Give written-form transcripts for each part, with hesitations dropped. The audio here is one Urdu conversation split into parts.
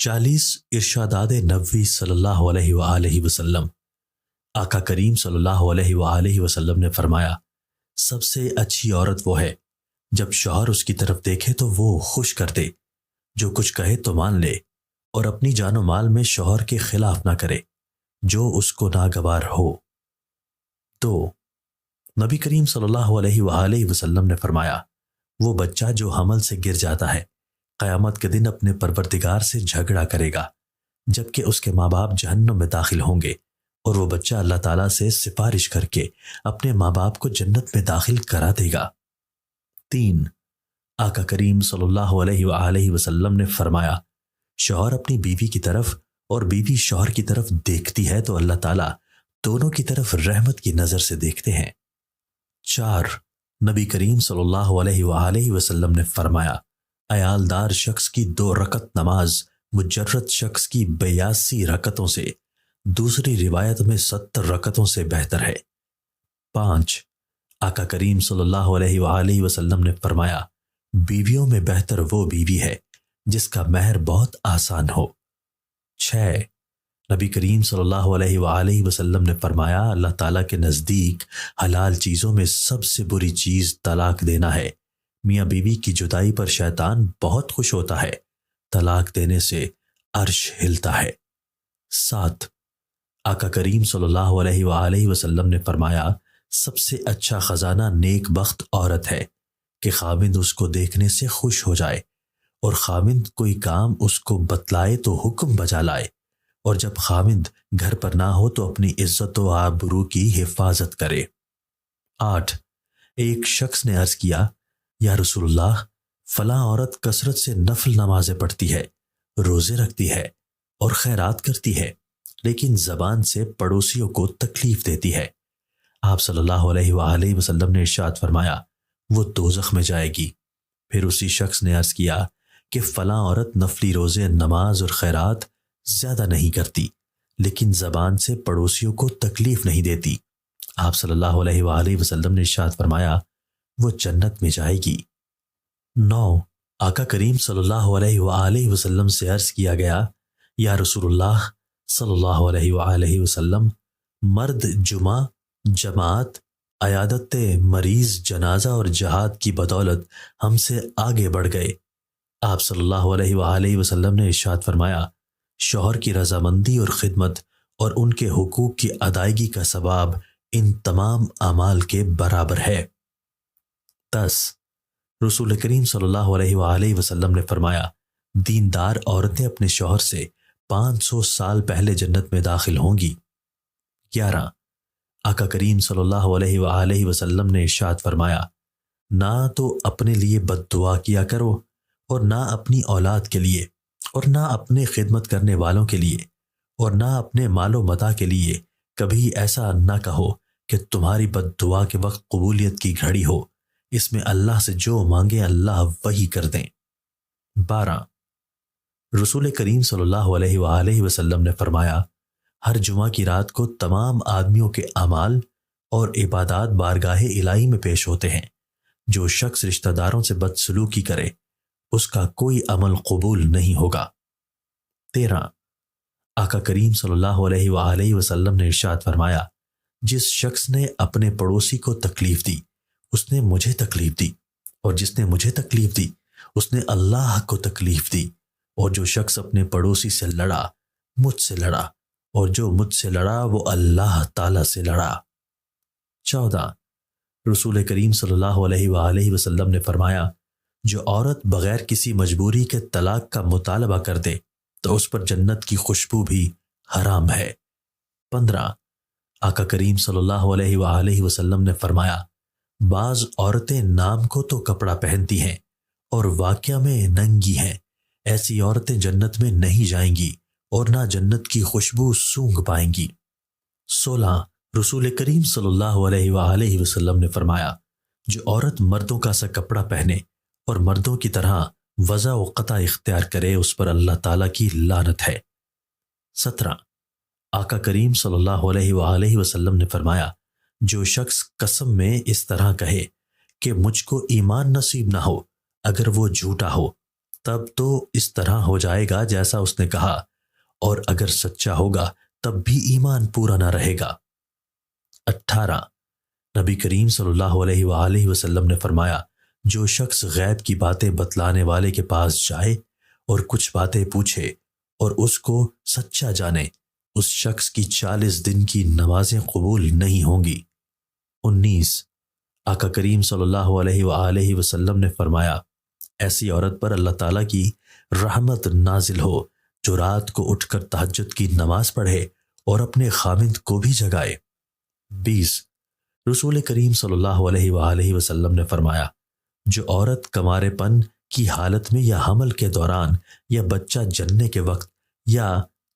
40 ارشادات نبوی صلی اللہ علیہ وآلہ وسلم۔ آقا کریم صلی اللہ علیہ وآلہ وسلم نے فرمایا، سب سے اچھی عورت وہ ہے جب شوہر اس کی طرف دیکھے تو وہ خوش کر دے، جو کچھ کہے تو مان لے، اور اپنی جان و مال میں شوہر کے خلاف نہ کرے جو اس کو ناگوار ہو۔ 2، نبی کریم صلی اللہ علیہ وآلہ وسلم نے فرمایا، وہ بچہ جو حمل سے گر جاتا ہے قیامت کے دن اپنے پروردگار سے جھگڑا کرے گا، جبکہ اس کے ماں باپ جہنم میں داخل ہوں گے، اور وہ بچہ اللہ تعالیٰ سے سفارش کر کے اپنے ماں باپ کو جنت میں داخل کرا دے گا۔ 3، آقا کریم صلی اللہ علیہ وآلہ وسلم نے فرمایا، شوہر اپنی بیوی کی طرف اور بیوی شوہر کی طرف دیکھتی ہے تو اللہ تعالیٰ دونوں کی طرف رحمت کی نظر سے دیکھتے ہیں۔ 4، نبی کریم صلی اللہ علیہ وآلہ وسلم نے فرمایا، عیالدار شخص کی 2 رکعت نماز مجرد شخص کی 82 رکعتوں سے، دوسری روایت میں 70 رکعتوں سے بہتر ہے۔ 5، آقا کریم صلی اللہ علیہ وآلہ وسلم نے فرمایا، بیویوں میں بہتر وہ بیوی ہے جس کا مہر بہت آسان ہو۔ 6، نبی کریم صلی اللہ علیہ وآلہ وسلم نے فرمایا، اللہ تعالیٰ کے نزدیک حلال چیزوں میں سب سے بری چیز طلاق دینا ہے۔ میاں بیوی کی جدائی پر شیطان بہت خوش ہوتا ہے، طلاق دینے سے عرش ہلتا ہے۔ 7، آقا کریم صلی اللہ علیہ وآلہ وسلم نے فرمایا، سب سے اچھا خزانہ نیک بخت عورت ہے کہ خاوند اس کو دیکھنے سے خوش ہو جائے، اور خاوند کوئی کام اس کو بتلائے تو حکم بجا لائے، اور جب خاوند گھر پر نہ ہو تو اپنی عزت و آبرو کی حفاظت کرے۔ 8، ایک شخص نے عرض کیا، یا رسول اللہ، فلاں عورت کثرت سے نفل نمازیں پڑھتی ہے، روزے رکھتی ہے اور خیرات کرتی ہے، لیکن زبان سے پڑوسیوں کو تکلیف دیتی ہے۔ آپ صلی اللہ علیہ وآلہ وسلم نے ارشاد فرمایا، وہ دوزخ میں جائے گی۔ پھر اسی شخص نے عرض کیا کہ فلاں عورت نفلی روزے، نماز اور خیرات زیادہ نہیں کرتی، لیکن زبان سے پڑوسیوں کو تکلیف نہیں دیتی۔ آپ صلی اللہ علیہ وآلہ وسلم نے ارشاد فرمایا، وہ جنت میں جائے گی۔ 9، آقا کریم صلی اللہ علیہ وآلہ وسلم سے عرض کیا گیا، یا رسول اللہ صلی اللہ علیہ وآلہ وسلم، مرد جمعہ، جماعت، عیادت مریض، جنازہ اور جہاد کی بدولت ہم سے آگے بڑھ گئے۔ آپ صلی اللہ علیہ وآلہ وسلم نے ارشاد فرمایا، شوہر کی رضامندی اور خدمت اور ان کے حقوق کی ادائیگی کا ثواب ان تمام اعمال کے برابر ہے۔ 10، رسول کریم صلی اللہ علیہ وآلہ وسلم نے فرمایا، دیندار عورتیں اپنے شوہر سے 500 سال پہلے جنت میں داخل ہوں گی۔ 11، آقا کریم صلی اللہ علیہ وآلہ وسلم نے ارشاد فرمایا، نہ تو اپنے لیے بد دعا کیا کرو، اور نہ اپنی اولاد کے لیے، اور نہ اپنے خدمت کرنے والوں کے لیے، اور نہ اپنے مال و متاع کے لیے کبھی ایسا نہ کہو کہ تمہاری بد دعا کے وقت قبولیت کی گھڑی ہو، اس میں اللہ سے جو مانگے اللہ وہی کر دیں۔ 12، رسول کریم صلی اللہ علیہ وآلہ وسلم نے فرمایا، ہر جمعہ کی رات کو تمام آدمیوں کے اعمال اور عبادات بارگاہ الہی میں پیش ہوتے ہیں۔ جو شخص رشتہ داروں سے بدسلوکی کرے اس کا کوئی عمل قبول نہیں ہوگا۔ 13، آقا کریم صلی اللہ علیہ وآلہ وسلم نے ارشاد فرمایا، جس شخص نے اپنے پڑوسی کو تکلیف دی اس نے مجھے تکلیف دی، اور جس نے مجھے تکلیف دی اس نے اللہ کو تکلیف دی، اور جو شخص اپنے پڑوسی سے لڑا مجھ سے لڑا، اور جو مجھ سے لڑا وہ اللہ تعالیٰ سے لڑا۔ 14، رسول کریم صلی اللہ علیہ وآلہ وسلم نے فرمایا، جو عورت بغیر کسی مجبوری کے طلاق کا مطالبہ کر دے تو اس پر جنت کی خوشبو بھی حرام ہے۔ 15، آقا کریم صلی اللہ علیہ وآلہ وسلم نے فرمایا، بعض عورتیں نام کو تو کپڑا پہنتی ہیں اور واقعہ میں ننگی ہیں، ایسی عورتیں جنت میں نہیں جائیں گی اور نہ جنت کی خوشبو سونگھ پائیں گی۔ 16، رسول کریم صلی اللہ علیہ وآلہ وسلم نے فرمایا، جو عورت مردوں کا سا کپڑا پہنے اور مردوں کی طرح وضع و قطع اختیار کرے اس پر اللہ تعالیٰ کی لعنت ہے۔ 17، آقا کریم صلی اللہ علیہ وآلہ وسلم نے فرمایا، جو شخص قسم میں اس طرح کہے کہ مجھ کو ایمان نصیب نہ ہو اگر وہ جھوٹا ہو، تب تو اس طرح ہو جائے گا جیسا اس نے کہا، اور اگر سچا ہوگا تب بھی ایمان پورا نہ رہے گا۔ 18 نبی کریم صلی اللہ علیہ وآلہ وسلم نے فرمایا، جو شخص غیب کی باتیں بتلانے والے کے پاس جائے اور کچھ باتیں پوچھے اور اس کو سچا جانے، اس شخص کی 40 دن کی نمازیں قبول نہیں ہوں گی۔ 19 آقا کریم صلی اللہ علیہ وآلہ وسلم نے فرمایا، ایسی عورت پر اللہ تعالیٰ کی رحمت نازل ہو جو رات کو اٹھ کر تہجد کی نماز پڑھے اور اپنے خامند کو بھی جگائے۔ 20 رسول کریم صلی اللہ علیہ وآلہ وسلم نے فرمایا، جو عورت کنوارے پن کی حالت میں یا حمل کے دوران یا بچہ جننے کے وقت یا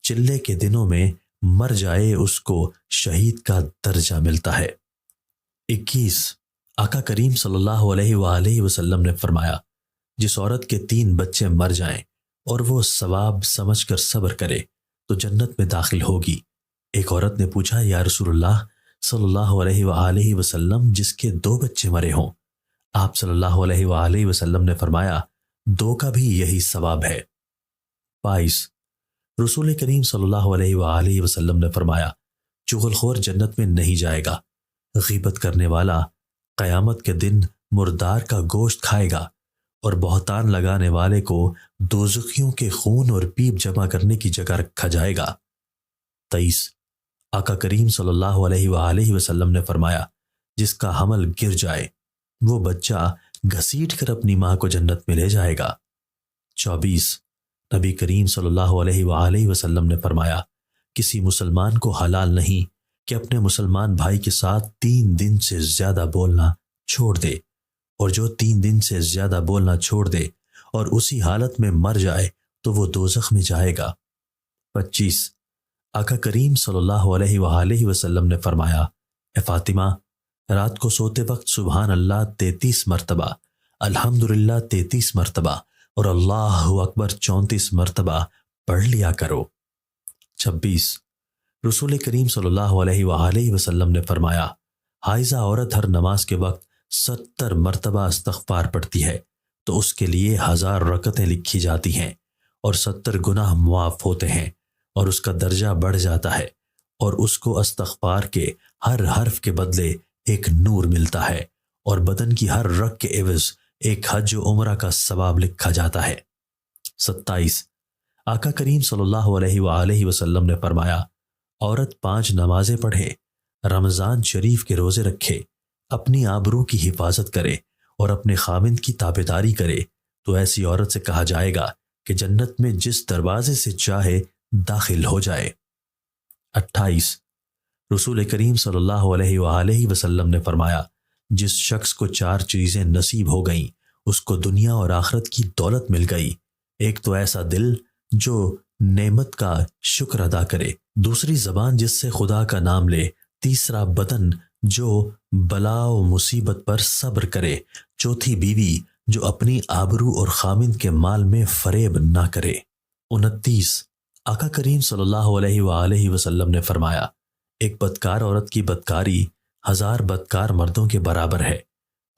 چلے کے دنوں میں مر جائے، اس کو شہید کا درجہ ملتا ہے۔ 21 آقا کریم صلی اللہ علیہ وآلہ وسلم نے فرمایا، جس عورت کے 3 بچے مر جائیں اور وہ ثواب سمجھ کر صبر کرے تو جنت میں داخل ہوگی۔ ایک عورت نے پوچھا، یا رسول اللہ صلی اللہ علیہ وآلہ وسلم، جس کے 2 بچے مرے ہوں؟ آپ صلی اللہ علیہ وآلہ وسلم نے فرمایا، 2 کا بھی یہی ثواب ہے۔ 22 رسول کریم صلی اللہ علیہ وآلہ وسلم نے فرمایا، چغل خور جنت میں نہیں جائے گا۔ غیبت کرنے والا قیامت کے دن مردار کا گوشت کھائے گا، اور بہتان لگانے والے کو دوزخیوں کے خون اور پیپ جمع کرنے کی جگہ رکھا جائے گا۔ 23 آقا کریم صلی اللہ علیہ وآلہ وسلم نے فرمایا، جس کا حمل گر جائے وہ بچہ گھسیٹ کر اپنی ماں کو جنت میں لے جائے گا۔ 24 نبی کریم صلی اللہ علیہ وآلہ وسلم نے فرمایا، کسی مسلمان کو حلال نہیں کہ اپنے مسلمان بھائی کے ساتھ 3 دن سے زیادہ بولنا چھوڑ دے، اور جو 3 دن سے زیادہ بولنا چھوڑ دے اور اسی حالت میں مر جائے تو وہ دوزخ میں جائے گا۔ 25 آقا کریم صلی اللہ علیہ وآلہ وسلم نے فرمایا، اے فاطمہ، رات کو سوتے وقت سبحان اللہ 33 مرتبہ، الحمدللہ 33 مرتبہ اور اللہ اکبر 34 مرتبہ پڑھ لیا کرو۔ 26 رسول کریم صلی اللہ علیہ وآلہ وسلم نے فرمایا، حائضہ عورت ہر نماز کے وقت 70 مرتبہ استغفار پڑھتی ہے تو اس کے لیے 1000 رکعتیں لکھی جاتی ہیں اور 70 گناہ معاف ہوتے ہیں، اور اس کا درجہ بڑھ جاتا ہے، اور اس کو استغفار کے ہر حرف کے بدلے ایک نور ملتا ہے، اور بدن کی ہر رگ کے عوض ایک حج و عمرہ کا ثواب لکھا جاتا ہے۔ 27 آقا کریم صلی اللہ علیہ وآلہ وسلم نے فرمایا، عورت 5 نمازیں پڑھے، رمضان شریف کے روزے رکھے، اپنی آبرو کی حفاظت کرے اور اپنے خاوند کی تابعداری کرے تو ایسی عورت سے کہا جائے گا کہ جنت میں جس دروازے سے چاہے داخل ہو جائے۔ 28 رسول کریم صلی اللہ علیہ وآلہ وسلم نے فرمایا، جس شخص کو 4 چیزیں نصیب ہو گئیں اس کو دنیا اور آخرت کی دولت مل گئی۔ ایک تو ایسا دل جو نعمت کا شکر ادا کرے، دوسری زبان جس سے خدا کا نام لے، تیسرا بدن جو بلا و مصیبت پر صبر کرے، چوتھی بیوی جو اپنی آبرو اور خامند کے مال میں فریب نہ کرے۔ 29 آقا کریم صلی اللہ علیہ وآلہ وسلم نے فرمایا، ایک بدکار عورت کی بدکاری 1000 بدکار مردوں کے برابر ہے،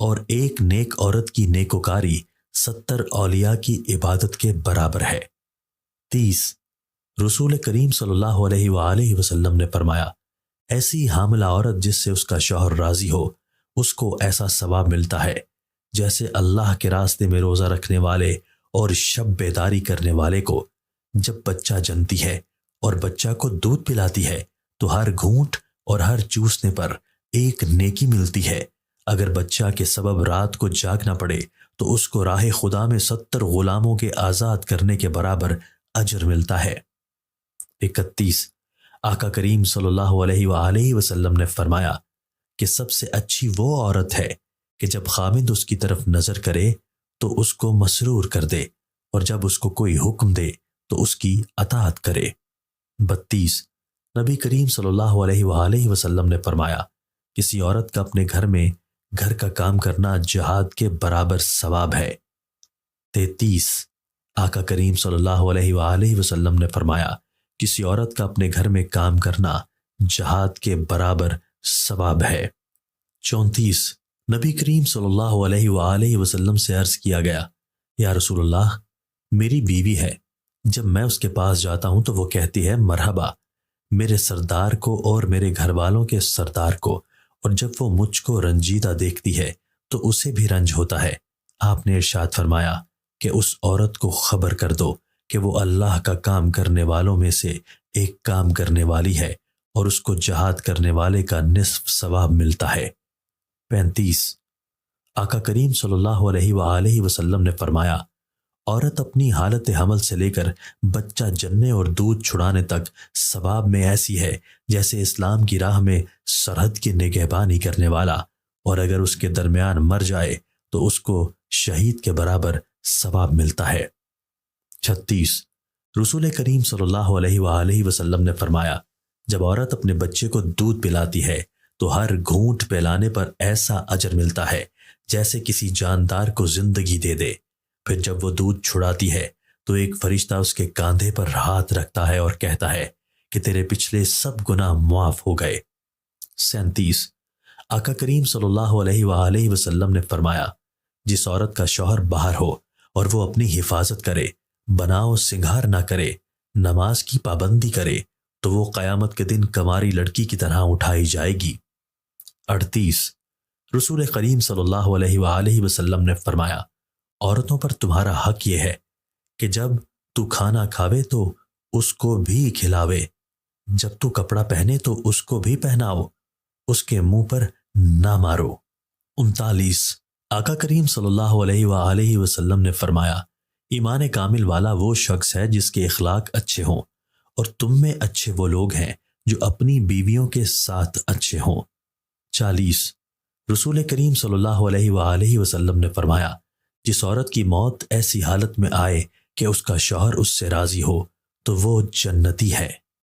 اور ایک نیک عورت کی نیکوکاری 70 اولیاء کی عبادت کے برابر ہے۔ 30 رسول کریم صلی اللہ علیہ وآلہ وسلم نے فرمایا، ایسی حاملہ عورت جس سے اس کا شوہر راضی ہو، اس کو ایسا ثواب ملتا ہے جیسے اللہ کے راستے میں روزہ رکھنے والے اور شب بیداری کرنے والے کو جب بچہ جنتی ہے اور بچہ کو دودھ پلاتی ہے تو ہر گھونٹ اور ہر چوسنے پر ایک نیکی ملتی ہے۔ اگر بچہ کے سبب رات کو جاگنا پڑے تو اس کو راہ خدا میں 70 غلاموں کے آزاد کرنے کے برابر اجر ملتا ہے۔ 31 آقا کریم صلی اللہ علیہ وآلہ وسلم نے فرمایا کہ سب سے اچھی وہ عورت ہے کہ جب خامند اس کی طرف نظر کرے تو اس کو مسرور کر دے، اور جب اس کو کوئی حکم دے تو اس کی اطاعت کرے۔ 32 نبی کریم صلی اللہ علیہ وآلہ وسلم نے فرمایا، کسی عورت کا اپنے گھر میں گھر کا کام کرنا جہاد کے برابر ثواب ہے۔ 33 آقا کریم صلی اللہ علیہ وآلہ وسلم نے فرمایا، کسی عورت کا اپنے گھر میں کام کرنا جہاد کے برابر ثواب ہے۔ 34 نبی کریم صلی اللہ علیہ وآلہ وسلم سے عرض کیا گیا، یا رسول اللہ، میری بیوی ہے، جب میں اس کے پاس جاتا ہوں تو وہ کہتی ہے مرحبا میرے سردار کو اور میرے گھر والوں کے سردار کو، اور جب وہ مجھ کو رنجیدہ دیکھتی ہے تو اسے بھی رنج ہوتا ہے۔ آپ نے ارشاد فرمایا کہ اس عورت کو خبر کر دو کہ وہ اللہ کا کام کرنے والوں میں سے ایک کام کرنے والی ہے، اور اس کو جہاد کرنے والے کا نصف ثواب ملتا ہے۔ 35۔ آقا کریم صلی اللہ علیہ وآلہ وسلم نے فرمایا، عورت اپنی حالت حمل سے لے کر بچہ جننے اور دودھ چھڑانے تک ثواب میں ایسی ہے جیسے اسلام کی راہ میں سرحد کی نگہبانی کرنے والا، اور اگر اس کے درمیان مر جائے تو اس کو شہید کے برابر ثواب ملتا ہے۔ 36۔ رسول کریم صلی اللہ علیہ وآلہ وسلم نے فرمایا، جب عورت اپنے بچے کو دودھ پلاتی ہے تو ہر گھونٹ پلانے پر ایسا اجر ملتا ہے جیسے کسی جاندار کو زندگی دے دے۔ پھر جب وہ دودھ چھڑاتی ہے تو ایک فرشتہ اس کے کاندھے پر ہاتھ رکھتا ہے اور کہتا ہے کہ تیرے پچھلے سب گناہ معاف ہو گئے۔ 37۔ آقا کریم صلی اللہ علیہ وآلہ وسلم نے فرمایا، جس عورت کا شوہر باہر ہو اور وہ اپنی حفاظت کرے، بناؤ سنگھار نہ کرے، نماز کی پابندی کرے، تو وہ قیامت کے دن کماری لڑکی کی طرح اٹھائی جائے گی۔ 38۔ رسول کریم صلی اللہ علیہ وآلہ وسلم نے فرمایا، عورتوں پر تمہارا حق یہ ہے کہ جب تو کھانا کھاوے تو اس کو بھی کھلاوے، جب تو کپڑا پہنے تو اس کو بھی پہناؤ، اس کے منہ پر نہ مارو۔ 39۔ آقا کریم صلی اللہ علیہ وآلہ وسلم نے فرمایا، ایمان کامل والا وہ شخص ہے جس کے اخلاق اچھے ہوں، اور تم میں اچھے وہ لوگ ہیں جو اپنی بیویوں کے ساتھ اچھے ہوں۔ 40۔ رسول کریم صلی اللہ علیہ وآلہ وسلم نے فرمایا، جس عورت کی موت ایسی حالت میں آئے کہ اس کا شوہر اس سے راضی ہو تو وہ جنتی ہے۔